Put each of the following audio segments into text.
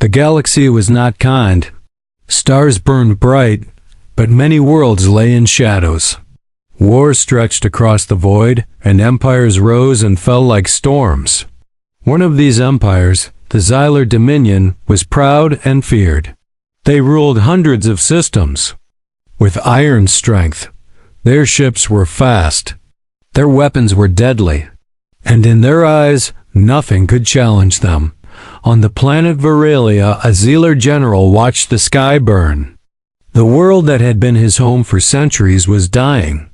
The galaxy was not kind. Stars burned bright, but many worlds lay in shadows. Wars stretched across the void, and empires rose and fell like storms. One of these empires, the Xylar Dominion, was proud and feared. They ruled hundreds of systems. With iron strength, their ships were fast. Their weapons were deadly. And in their eyes, nothing could challenge them. On the planet Veralia, a Xylar general watched the sky burn. The world that had been his home for centuries was dying.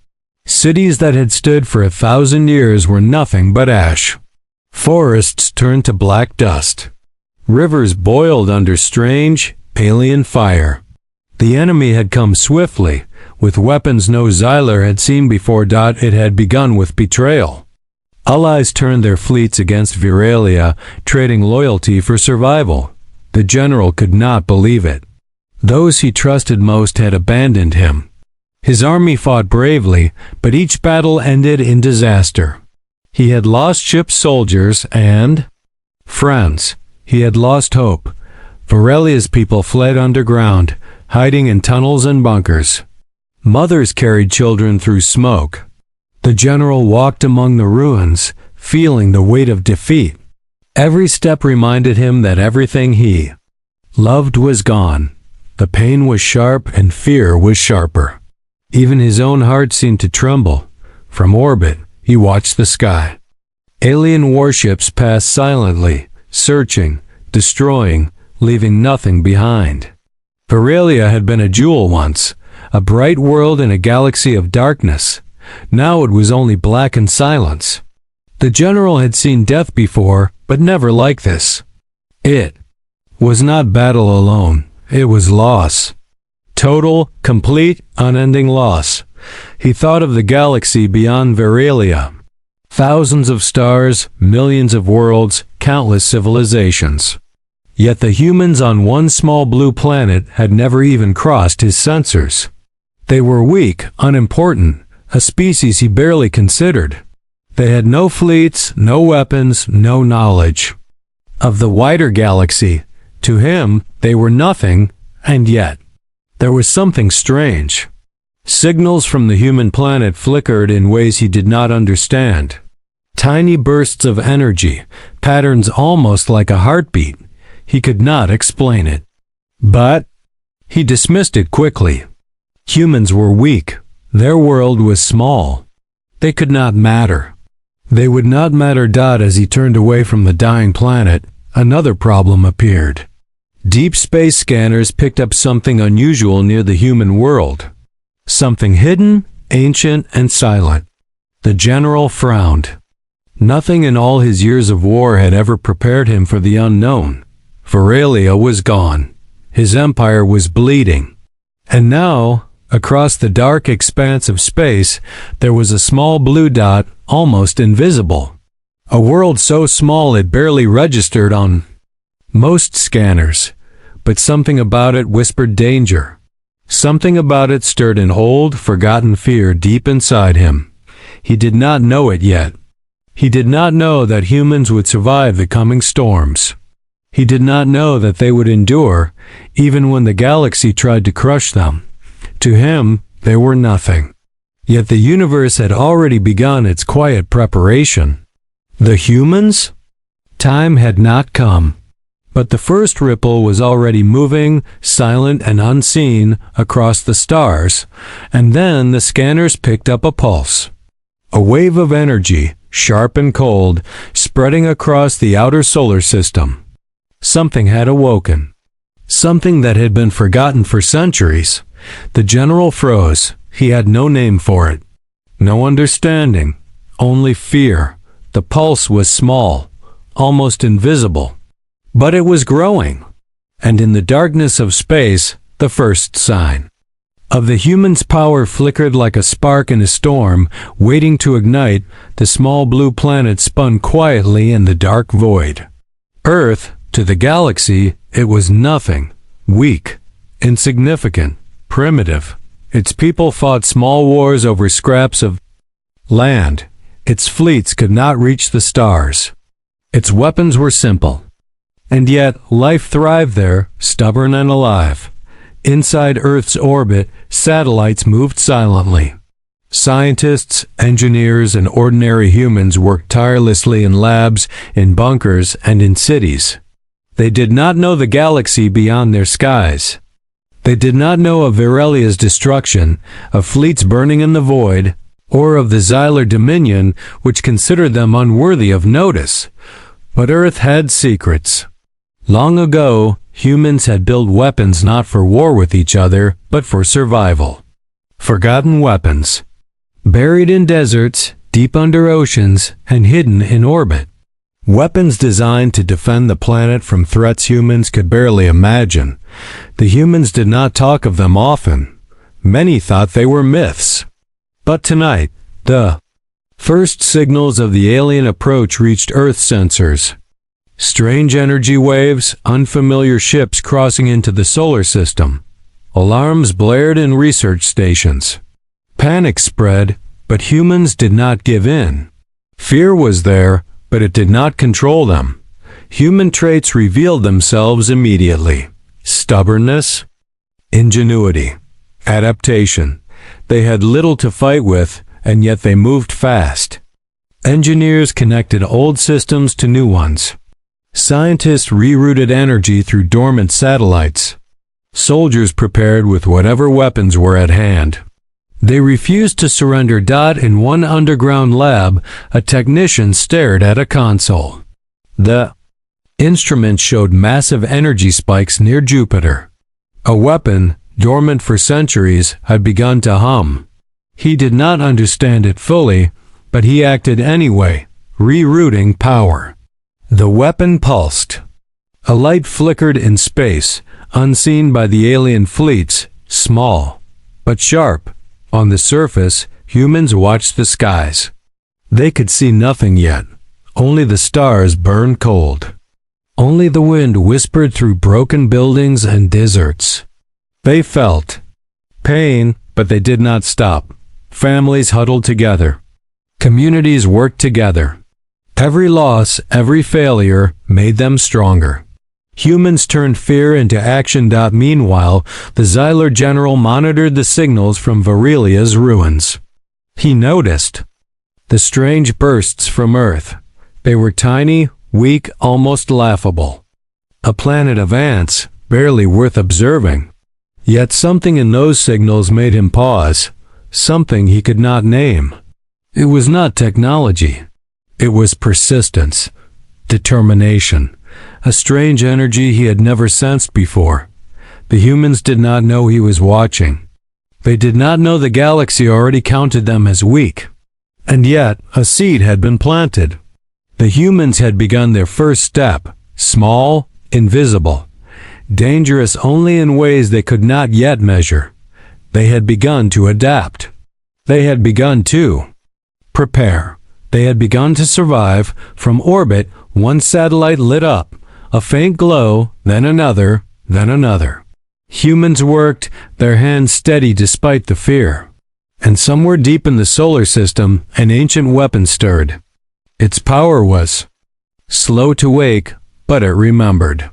Cities that had stood for 1,000 years were nothing but ash. Forests turned to black dust. Rivers boiled under strange, alien fire. The enemy had come swiftly, with weapons no Xylar had seen before. It had begun with betrayal. Allies turned their fleets against Veralia, trading loyalty for survival. The general could not believe it. Those he trusted most had abandoned him. His army fought bravely, but each battle ended in disaster. He had lost ship's soldiers and friends. He had lost hope. Verelia's people fled underground, hiding in tunnels and bunkers. Mothers carried children through smoke. The general walked among the ruins, feeling the weight of defeat. Every step reminded him that everything he loved was gone. The pain was sharp and fear was sharper. Even his own heart seemed to tremble. From orbit, he watched the sky. Alien warships passed silently, searching, destroying, leaving nothing behind. Veralia had been a jewel once, a bright world in a galaxy of darkness. Now it was only black and silence. The general had seen death before, but never like this. It was not battle alone, it was loss. Total, complete, unending loss. He thought of the galaxy beyond Veralia. Thousands of stars, millions of worlds, countless civilizations. Yet the humans on one small blue planet had never even crossed his sensors. They were weak, unimportant, a species he barely considered. They had no fleets, no weapons, no knowledge of the wider galaxy. To him, they were nothing, and yet there was something strange. Signals from the human planet flickered in ways he did not understand. Tiny bursts of energy, patterns almost like a heartbeat. He could not explain it. But he dismissed it quickly. Humans were weak. Their world was small. They could not matter. They would not matter. As he turned away from the dying planet, another problem appeared. Deep space scanners picked up something unusual near the human world. Something hidden, ancient, and silent. The general frowned. Nothing in all his years of war had ever prepared him for the unknown. Veralia was gone. His empire was bleeding. And now, across the dark expanse of space, there was a small blue dot, almost invisible. A world so small it barely registered on most scanners. But something about it whispered danger. Something about it stirred an old, forgotten fear deep inside him. He did not know it yet. He did not know that humans would survive the coming storms. He did not know that they would endure, even when the galaxy tried to crush them. To him, they were nothing. Yet the universe had already begun its quiet preparation. The humans? Time had not come. But the first ripple was already moving, silent and unseen, across the stars, and then the scanners picked up a pulse. A wave of energy, sharp and cold, spreading across the outer solar system. Something had awoken. Something that had been forgotten for centuries. The general froze. He had no name for it. No understanding. Only fear. The pulse was small, almost invisible. But it was growing. And in the darkness of space, the first sign of the human's power flickered like a spark in a storm, waiting to ignite. The small blue planet spun quietly in the dark void. Earth, to the galaxy, it was nothing. Weak, insignificant, primitive. Its people fought small wars over scraps of land. Its fleets could not reach the stars. Its weapons were simple. And yet, life thrived there, stubborn and alive. Inside Earth's orbit, satellites moved silently. Scientists, engineers, and ordinary humans worked tirelessly in labs, in bunkers, and in cities. They did not know the galaxy beyond their skies. They did not know of Virelia's destruction, of fleets burning in the void, or of the Xylar dominion, which considered them unworthy of notice. But Earth had secrets. Long ago, humans had built weapons not for war with each other, but for survival. Forgotten weapons. Buried in deserts, deep under oceans, and hidden in orbit. Weapons designed to defend the planet from threats humans could barely imagine. The humans did not talk of them often. Many thought they were myths. But tonight, the first signals of the alien approach reached Earth sensors. Strange energy waves, unfamiliar ships crossing into the solar system. Alarms blared in research stations. Panic spread, but humans did not give in. Fear was there, but it did not control them. Human traits revealed themselves immediately. Stubbornness, ingenuity, adaptation. They had little to fight with, and yet they moved fast. Engineers connected old systems to new ones. Scientists rerouted energy through dormant satellites. Soldiers prepared with whatever weapons were at hand. They refused to surrender. In one underground lab, a technician stared at a console. The instrument showed massive energy spikes near Jupiter. A weapon, dormant for centuries, had begun to hum. He did not understand it fully, but he acted anyway, rerouting power. The weapon pulsed. A light flickered in space, unseen by the alien fleets, small, but sharp. On the surface, humans watched the skies. They could see nothing yet. Only the stars burned cold. Only the wind whispered through broken buildings and deserts. They felt pain, but they did not stop. Families huddled together. Communities worked together. Every loss, every failure made them stronger. Humans turned fear into action. Meanwhile, the Xylar general monitored the signals from Virelia's ruins. He noticed the strange bursts from Earth. They were tiny, weak, almost laughable. A planet of ants, barely worth observing. Yet something in those signals made him pause, something he could not name. It was not technology. It was persistence, determination. A strange energy he had never sensed before. The humans did not know he was watching. They did not know the galaxy already counted them as weak. And yet, a seed had been planted. The humans had begun their first step, small, invisible, dangerous only in ways they could not yet measure. They had begun to adapt. They had begun to prepare. They had begun to survive. From orbit, one satellite lit up. A faint glow, then another, then another. Humans worked, their hands steady despite the fear. And somewhere deep in the solar system, an ancient weapon stirred. Its power was slow to wake, but it remembered.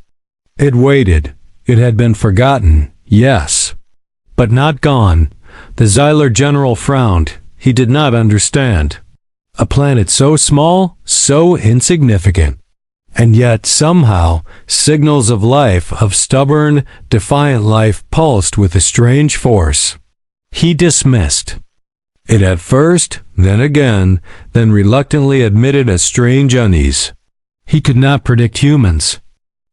It waited. It had been forgotten, yes, but not gone. The Xylar general frowned. He did not understand. A planet so small, so insignificant. And yet, somehow, signals of life, of stubborn, defiant life, pulsed with a strange force. He dismissed it at first, then again, then reluctantly admitted a strange unease. He could not predict humans.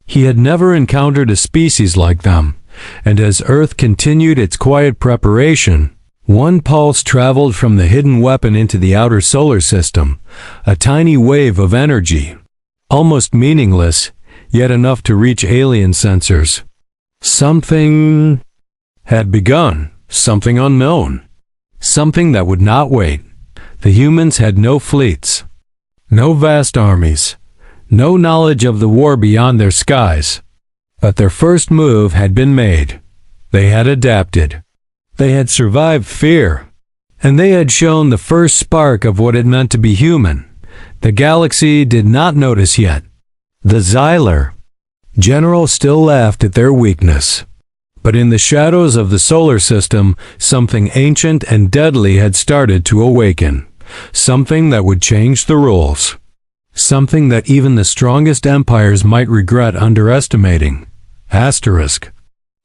He had never encountered a species like them, and as Earth continued its quiet preparation, one pulse traveled from the hidden weapon into the outer solar system, a tiny wave of energy. Almost meaningless, yet enough to reach alien sensors. Something had begun, something unknown, something that would not wait. The humans had no fleets, no vast armies, no knowledge of the war beyond their skies. But their first move had been made. They had adapted. They had survived fear, and they had shown the first spark of what it meant to be human. The galaxy did not notice yet. The Xylar General still laughed at their weakness. But in the shadows of the solar system, something ancient and deadly had started to awaken. Something that would change the rules. Something that even the strongest empires might regret underestimating. Asterisk.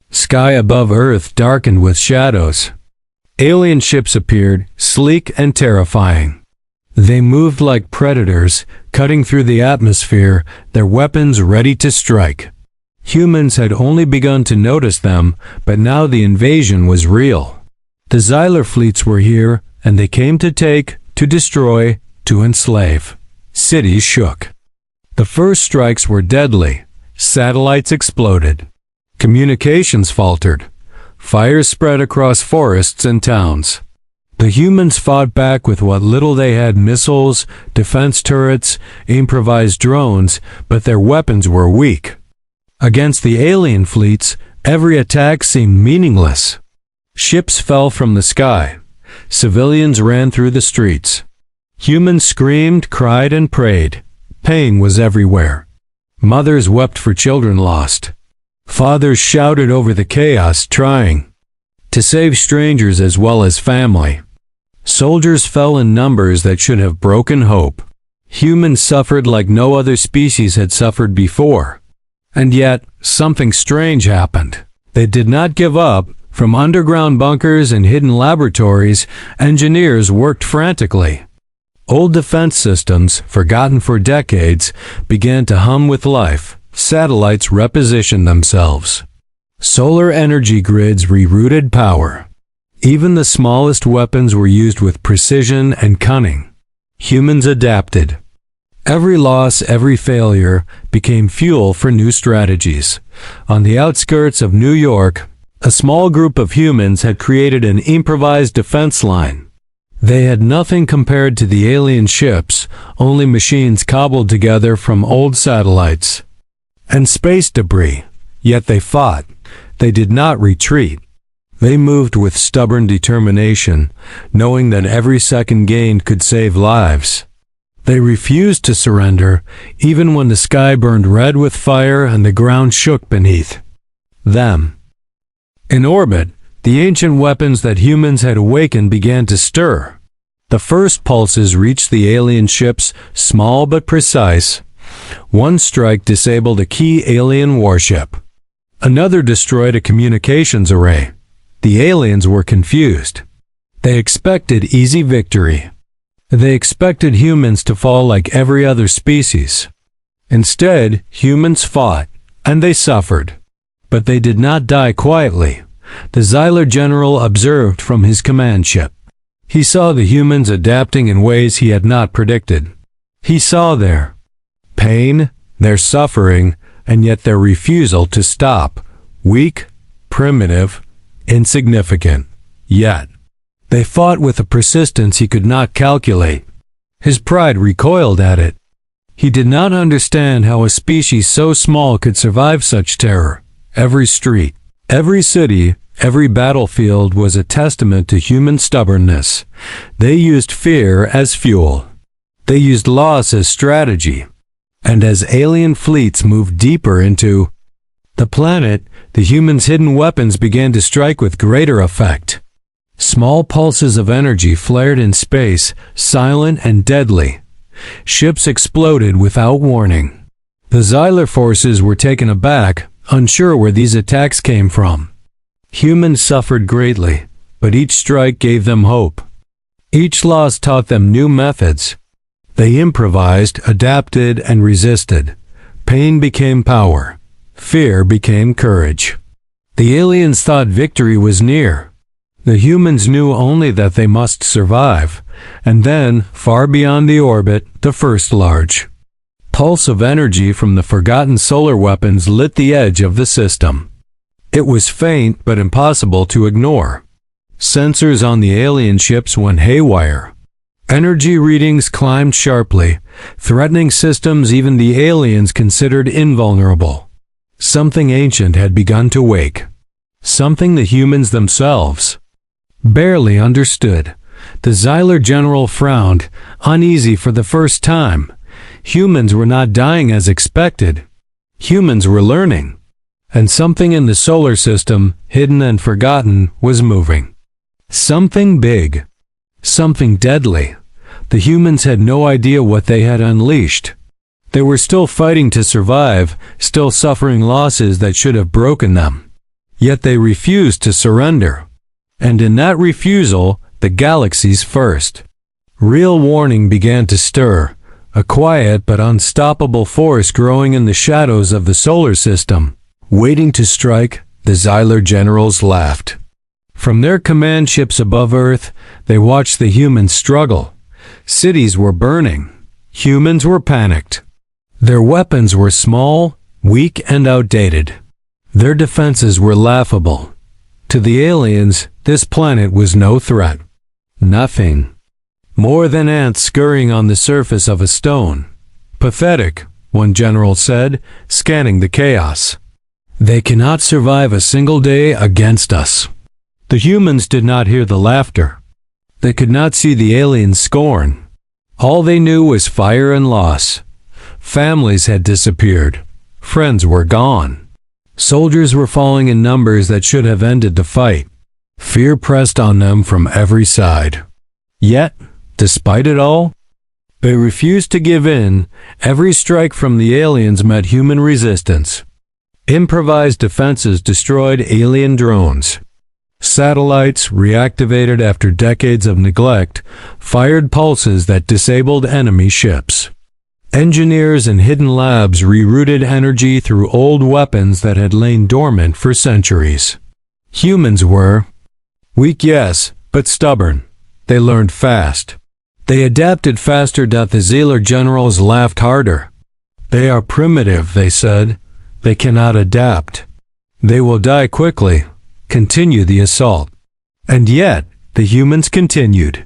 Sky above Earth darkened with shadows. Alien ships appeared, sleek and terrifying. They moved like predators, cutting through the atmosphere, their weapons ready to strike. Humans had only begun to notice them, but now the invasion was real. The Xylar fleets were here, and they came to take, to destroy, to enslave. Cities shook. The first strikes were deadly. Satellites exploded. Communications faltered. Fires spread across forests and towns. The humans fought back with what little they had: missiles, defense turrets, improvised drones, but their weapons were weak. Against the alien fleets, every attack seemed meaningless. Ships fell from the sky. Civilians ran through the streets. Humans screamed, cried, and prayed. Pain was everywhere. Mothers wept for children lost. Fathers shouted over the chaos, trying to save strangers as well as family. Soldiers fell in numbers that should have broken hope. Humans suffered like no other species had suffered before. And yet, something strange happened. They did not give up. From underground bunkers and hidden laboratories, engineers worked frantically. Old defense systems, forgotten for decades, began to hum with life. Satellites repositioned themselves. Solar energy grids rerouted power. Even the smallest weapons were used with precision and cunning. Humans adapted. Every loss, every failure, became fuel for new strategies. On the outskirts of New York, a small group of humans had created an improvised defense line. They had nothing compared to the alien ships, only machines cobbled together from old satellites and space debris. Yet they fought. They did not retreat. They moved with stubborn determination, knowing that every second gained could save lives. They refused to surrender, even when the sky burned red with fire and the ground shook beneath them. In orbit, the ancient weapons that humans had awakened began to stir. The first pulses reached the alien ships, small but precise. One strike disabled a key alien warship. Another destroyed a communications array. The aliens were confused. They expected easy victory. They expected humans to fall like every other species. Instead, humans fought, and they suffered. But they did not die quietly. The Xylar general observed from his command ship. He saw the humans adapting in ways he had not predicted. He saw their pain, their suffering, and yet their refusal to stop. Weak, primitive, insignificant. Yet, they fought with a persistence he could not calculate. His pride recoiled at it. He did not understand how a species so small could survive such terror. Every street, every city, every battlefield was a testament to human stubbornness. They used fear as fuel. They used loss as strategy. And as alien fleets moved deeper into the planet, the humans' hidden weapons began to strike with greater effect. Small pulses of energy flared in space, silent and deadly. Ships exploded without warning. The Xylar forces were taken aback, unsure where these attacks came from. Humans suffered greatly, but each strike gave them hope. Each loss taught them new methods. They improvised, adapted, and resisted. Pain became power. Fear became courage. The aliens thought victory was near. The humans knew only that they must survive. And then, far beyond the orbit, the first large pulse of energy from the forgotten solar weapons lit the edge of the system. It was faint but impossible to ignore. Sensors on the alien ships went haywire. Energy readings climbed sharply, threatening systems even the aliens considered invulnerable. Something ancient had begun to wake. Something the humans themselves barely understood. The Xylar general frowned, uneasy for the first time. Humans were not dying as expected. Humans were learning, and something in the solar system, hidden and forgotten, was moving. Something big. Something deadly. The humans had no idea what they had unleashed. They were still fighting to survive, still suffering losses that should have broken them. Yet they refused to surrender. And in that refusal, the galaxy's first real warning began to stir, a quiet but unstoppable force growing in the shadows of the solar system. Waiting to strike, the Xylar generals laughed. From their command ships above Earth, they watched the humans struggle. Cities were burning. Humans were panicked. Their weapons were small, weak, and outdated. Their defenses were laughable. To the aliens, this planet was no threat. Nothing. More than ants scurrying on the surface of a stone. Pathetic, one general said, scanning the chaos. They cannot survive a single day against us. The humans did not hear the laughter. They could not see the aliens' scorn. All they knew was fire and loss. Families had disappeared. Friends were gone. Soldiers were falling in numbers that should have ended the fight. Fear pressed on them from every side. Yet, despite it all, they refused to give in. Every strike from the aliens met human resistance. Improvised defenses destroyed alien drones. Satellites, reactivated after decades of neglect, fired pulses that disabled enemy ships. Engineers in hidden labs rerouted energy through old weapons that had lain dormant for centuries. Humans were weak, yes, but stubborn. They learned fast. They adapted faster. The Xylar generals laughed harder. They are primitive, they said. They cannot adapt. They will die quickly. Continue the assault. And yet, the humans continued.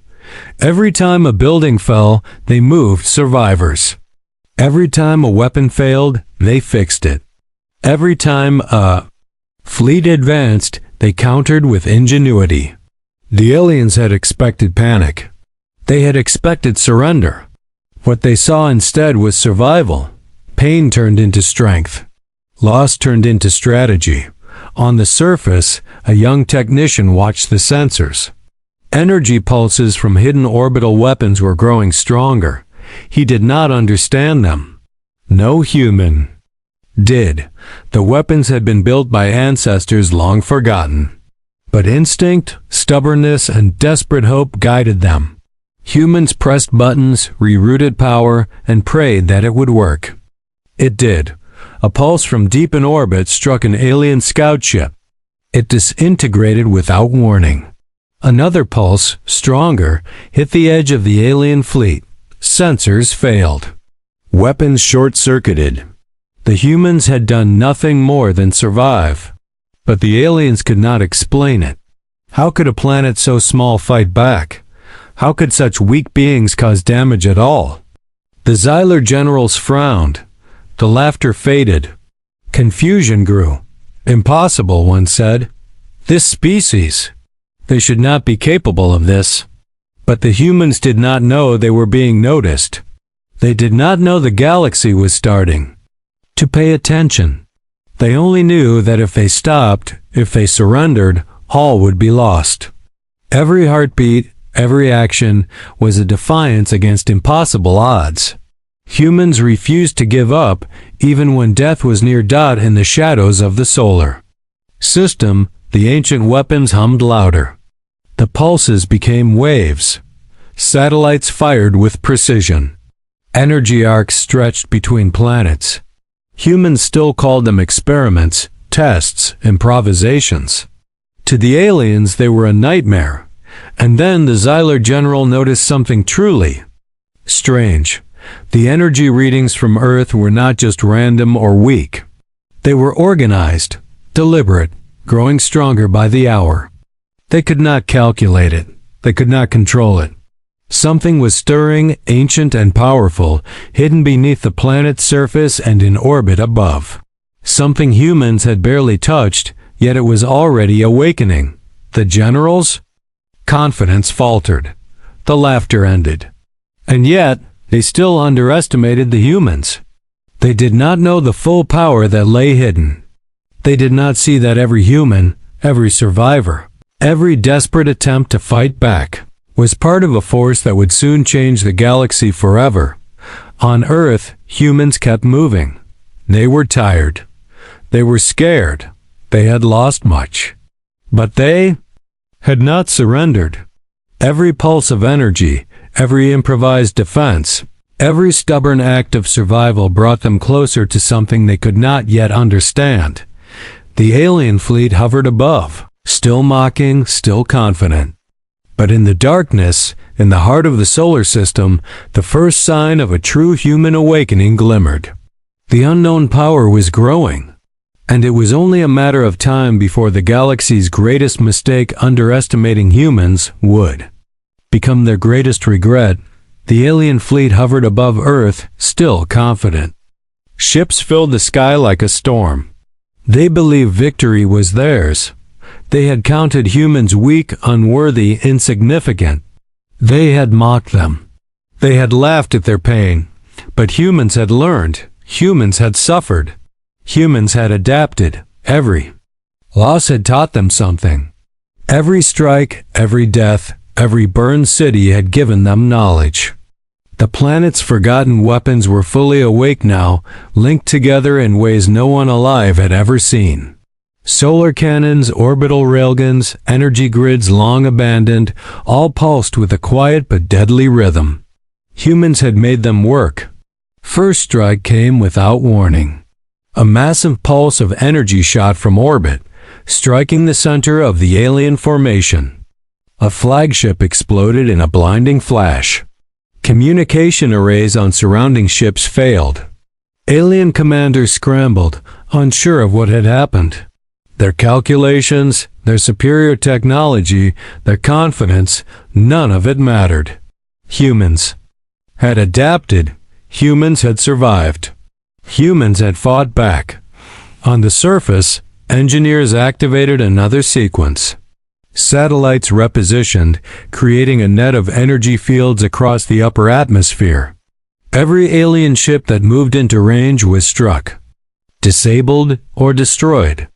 Every time a building fell, they moved survivors. Every time a weapon failed, they fixed it. Every time a fleet advanced, they countered with ingenuity. The aliens had expected panic. They had expected surrender. What they saw instead was survival. Pain turned into strength. Loss turned into strategy. On the surface, a young technician watched the sensors. Energy pulses from hidden orbital weapons were growing stronger. He did not understand them. No human did. The weapons had been built by ancestors long forgotten. But instinct, stubbornness, and desperate hope guided them. Humans pressed buttons, rerouted power, and prayed that it would work. It did. A pulse from deep in orbit struck an alien scout ship. It disintegrated without warning. Another pulse, stronger, hit the edge of the alien fleet. Sensors failed. Weapons short-circuited. The humans had done nothing more than survive. But the aliens could not explain it. How could a planet so small fight back? How could such weak beings cause damage at all? The Xylar generals frowned. The laughter faded. Confusion grew. Impossible, one said. This species. They should not be capable of this. But the humans did not know they were being noticed. They did not know the galaxy was starting to pay attention. They only knew that if they stopped, if they surrendered, all would be lost. Every heartbeat, every action was a defiance against impossible odds. Humans refused to give up, even when death was near. In the shadows of the solar system, the ancient weapons hummed louder. The pulses became waves. Satellites fired with precision. Energy arcs stretched between planets. Humans still called them experiments, tests, improvisations. To the aliens, they were a nightmare. And then the Xylar general noticed something truly strange. The energy readings from Earth were not just random or weak. They were organized, deliberate, growing stronger by the hour. They could not calculate it. They could not control it. Something was stirring, ancient and powerful, hidden beneath the planet's surface and in orbit above. Something humans had barely touched, yet it was already awakening. The generals? Confidence faltered. The laughter ended. And yet, they still underestimated the humans. They did not know the full power that lay hidden. They did not see that every human, every survivor, every desperate attempt to fight back, was part of a force that would soon change the galaxy forever. On Earth, humans kept moving. They were tired. They were scared. They had lost much. But they had not surrendered. Every pulse of energy, every improvised defense, every stubborn act of survival brought them closer to something they could not yet understand. The alien fleet hovered above, still mocking, still confident. But in the darkness, in the heart of the solar system, the first sign of a true human awakening glimmered. The unknown power was growing, and it was only a matter of time before the galaxy's greatest mistake, underestimating humans, would become their greatest regret. The alien fleet hovered above Earth, still confident. Ships filled the sky like a storm. They believed victory was theirs. They had counted humans weak, unworthy, insignificant. They had mocked them. They had laughed at their pain. But humans had learned. Humans had suffered. Humans had adapted. Every loss had taught them something. Every strike, every death, every burned city had given them knowledge. The planet's forgotten weapons were fully awake now, linked together in ways no one alive had ever seen. Solar cannons, orbital railguns, energy grids long abandoned, all pulsed with a quiet but deadly rhythm. Humans had made them work. First strike came without warning. A massive pulse of energy shot from orbit, striking the center of the alien formation. A flagship exploded in a blinding flash. Communication arrays on surrounding ships failed. Alien commanders scrambled, unsure of what had happened. Their calculations, their superior technology, their confidence, none of it mattered. Humans had adapted. Humans had survived. Humans had fought back. On the surface, engineers activated another sequence. Satellites repositioned, creating a net of energy fields across the upper atmosphere. Every alien ship that moved into range was struck, disabled, or destroyed.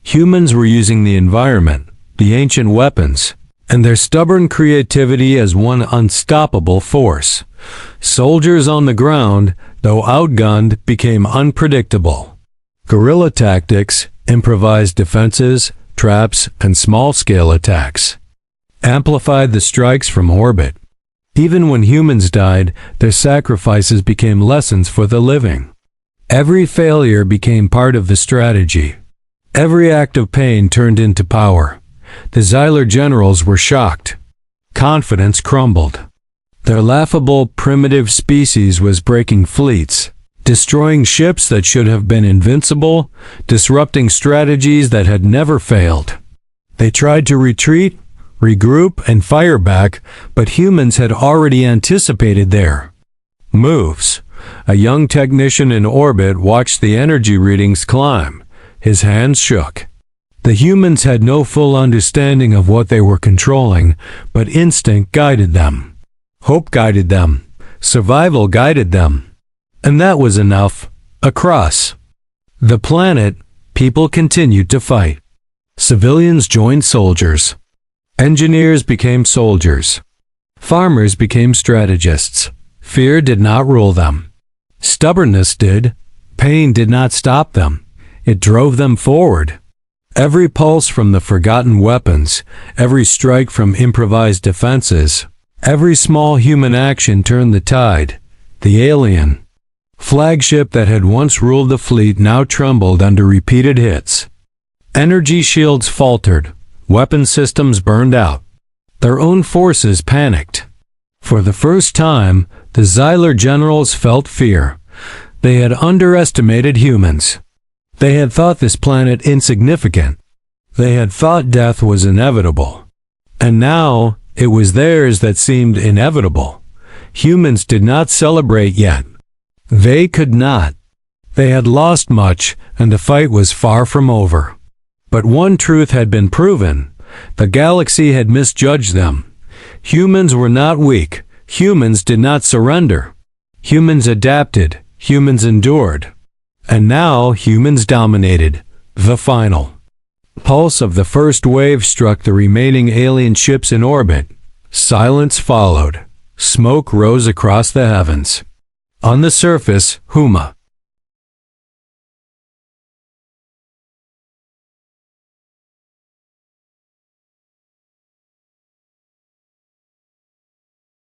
Humans were using the environment, the ancient weapons, and their stubborn creativity as one unstoppable force. Soldiers on the ground, though outgunned, became unpredictable. Guerrilla tactics, improvised defenses, traps, and small-scale attacks amplified the strikes from orbit. Even when humans died, their sacrifices became lessons for the living. Every failure became part of the strategy. Every act of pain turned into power. The Xylar generals were shocked. Confidence crumbled. Their laughable, primitive species was breaking fleets, destroying ships that should have been invincible, disrupting strategies that had never failed. They tried to retreat, regroup, and fire back, but humans had already anticipated their moves. A young technician in orbit watched the energy readings climb. His hands shook. The humans had no full understanding of what they were controlling, but instinct guided them. Hope guided them. Survival guided them. And that was enough. Across the planet, people continued to fight. Civilians joined soldiers. Engineers became soldiers. Farmers became strategists. Fear did not rule them. Stubbornness did. Pain did not stop them. It drove them forward. Every pulse from the forgotten weapons, every strike from improvised defenses, every small human action turned the tide. The alien flagship that had once ruled the fleet now trembled under repeated hits. Energy shields faltered. Weapon systems burned out. Their own forces panicked. For the first time, the Xylar generals felt fear. They had underestimated humans. They had thought this planet insignificant. They had thought death was inevitable. And now, it was theirs that seemed inevitable. Humans did not celebrate yet. They could not. They had lost much, and the fight was far from over. But one truth had been proven. The galaxy had misjudged them. Humans were not weak. Humans did not surrender. Humans adapted. humans endured. And now humans dominated. The final pulse of the first wave struck the remaining alien ships in orbit. Silence followed. Smoke rose across the heavens. On the surface, Huma,